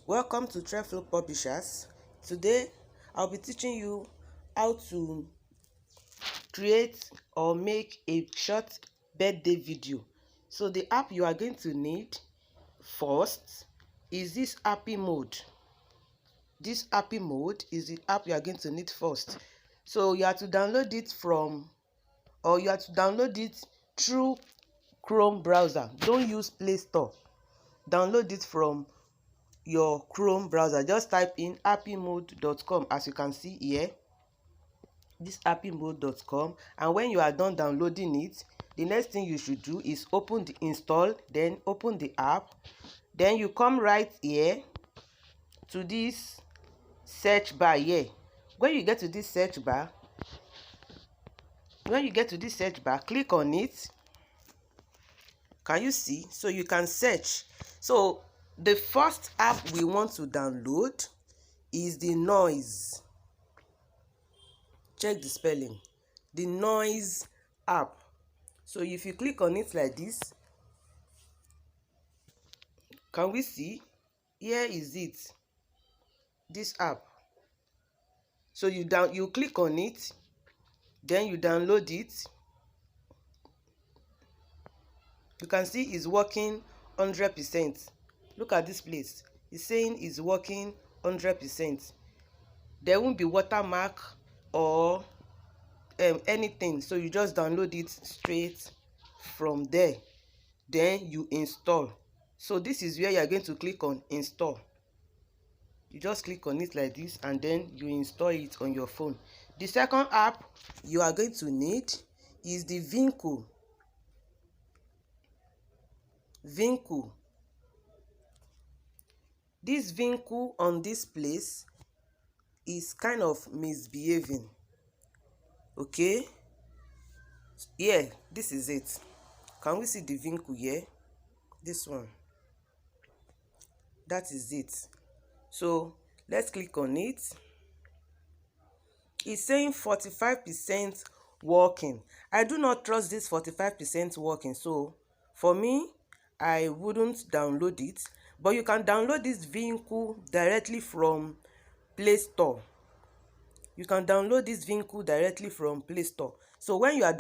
Welcome to Treflow Publishers. Today I'll be teaching you how to create or make a short birthday video. So the app you are going to need first is this Happy Mode. This Happy Mode is the app you are going to need first. So you have to download it through Chrome browser. Don't use Play Store. Download it from your Chrome browser. Just type in happymode.com, as you can see here, this happymode.com, and when you are done downloading it, the next thing you should do is open the install, then open the app, then you come right here to this search bar here. When you get to this search bar, click on it. Can you see? So you can search. So the first app we want to download is the Noise. Check the spelling. The Noise app. So if you click on it like this, can we see? Here is it. This app. So you click on it, then you download it. You can see it's working 100%. Look at this place. It's saying it's working 100%. There won't be watermark or anything. So you just download it straight from there. Then you install. So this is where you are going to click on install. You just click on it like this and then you install it on your phone. The second app you are going to need is the Vinku. This Vinku on this place is kind of misbehaving. Okay, yeah, this is it. Can we see the Vinku here? This one. That is it. So let's click on it. It's saying 45% working. I do not trust this 45% working. So for me, I wouldn't download it. But you can download this Vinku directly from Play Store. You can download this Vinku directly from Play Store. So when you are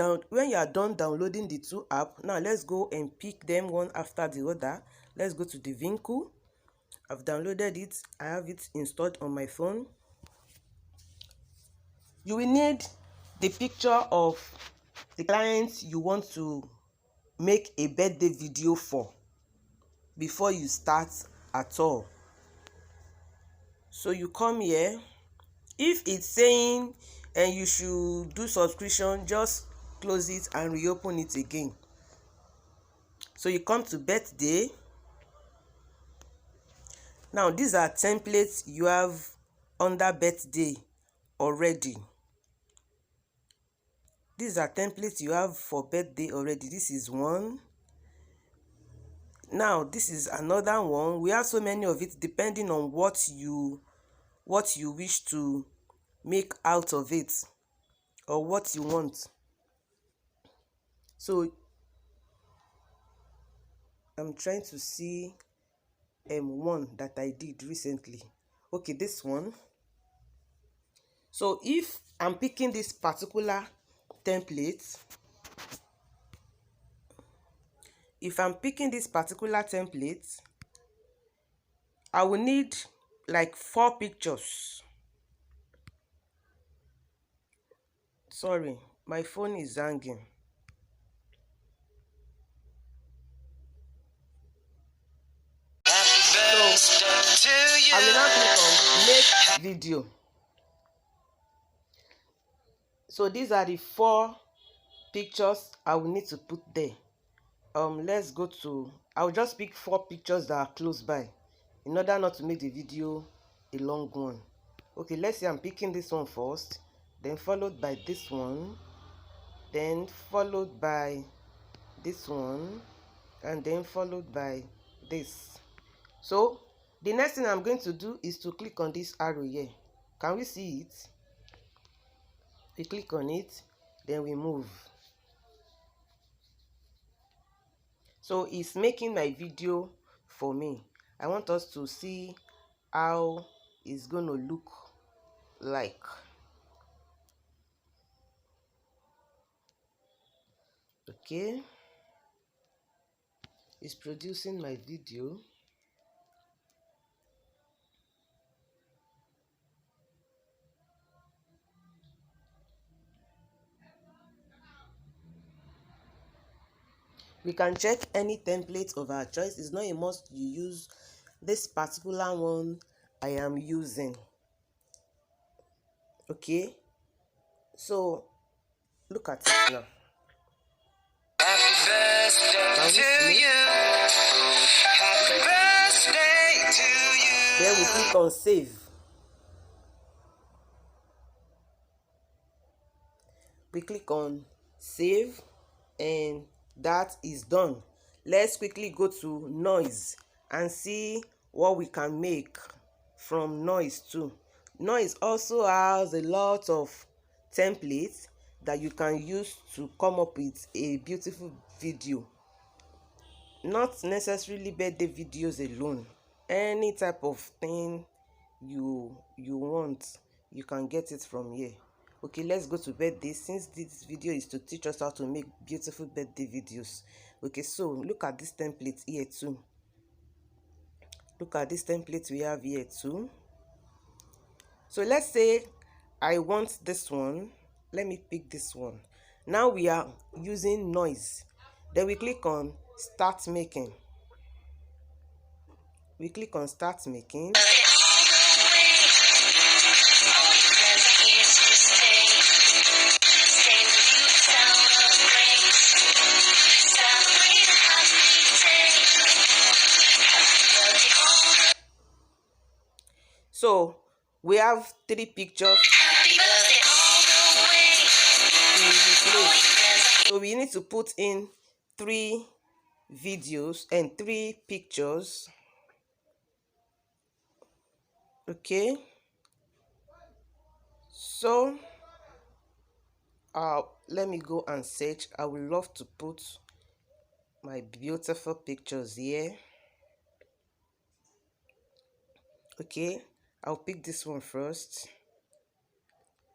done downloading the two apps, now let's go and pick them one after the other. Let's go to the Vinku. I've downloaded it. I have it installed on my phone. You will need the picture of the client you want to make a birthday video for before you start at all. So you come here. If it's saying you should do subscription, just close it and reopen it again. So you come to birthday. Now these are templates you have under birthday already. These are templates you have for birthday already. This is one. Now this is another one. We have so many of it depending on what you wish to make out of it or what you want. So I'm trying to see one that I did recently. Okay, this one. So if I'm picking this particular template, I will need like 4 pictures. Sorry, my phone is hanging. So I will now click on make video. So these are the 4 pictures I will need to put there. Let's go to, I'll just pick 4 pictures that are close by in order not to make the video a long one. Okay, let's say I'm picking this one first, then followed by this one, then followed by this one, and then followed by this. So the next thing I'm going to do is to click on this arrow here. Can we see it? We click on it, then we move. So it's making my video for me. I want us to see how it's gonna look like. Okay, it's producing my video. We can check any template of our choice. It's not a must you use this particular one I am using. Okay, so look at it now. Happy birthday to you. Happy birthday to you. Then we click on save. We click on save and that is done. Let's quickly go to noise and see what we can make from noise too. Noise also has a lot of templates that you can use to come up with a beautiful video. Not necessarily birthday videos alone. Any type of thing you want, you can get it from here. Okay, let's go to birthday, since this video is to teach us how to make beautiful birthday videos. Okay, so look at this template here too. Look at this template we have here too. So let's say I want this one. Let me pick this one. Now we are using noise. Then we click on start making. We click on start making. So we have 3 pictures. So we need to put in 3 videos and 3 pictures. Okay, so let me go and search. I would love to put my beautiful pictures here. Okay, I'll pick this one first,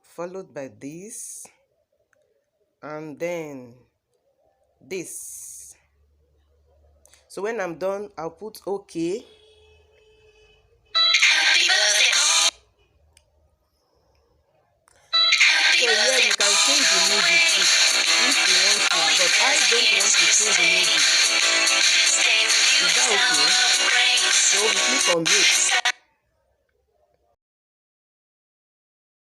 followed by this, and then this. So when I'm done, I'll put okay. So here you can change the music too if you want to, but I don't want to change the music. Is that okay? So we click on mute.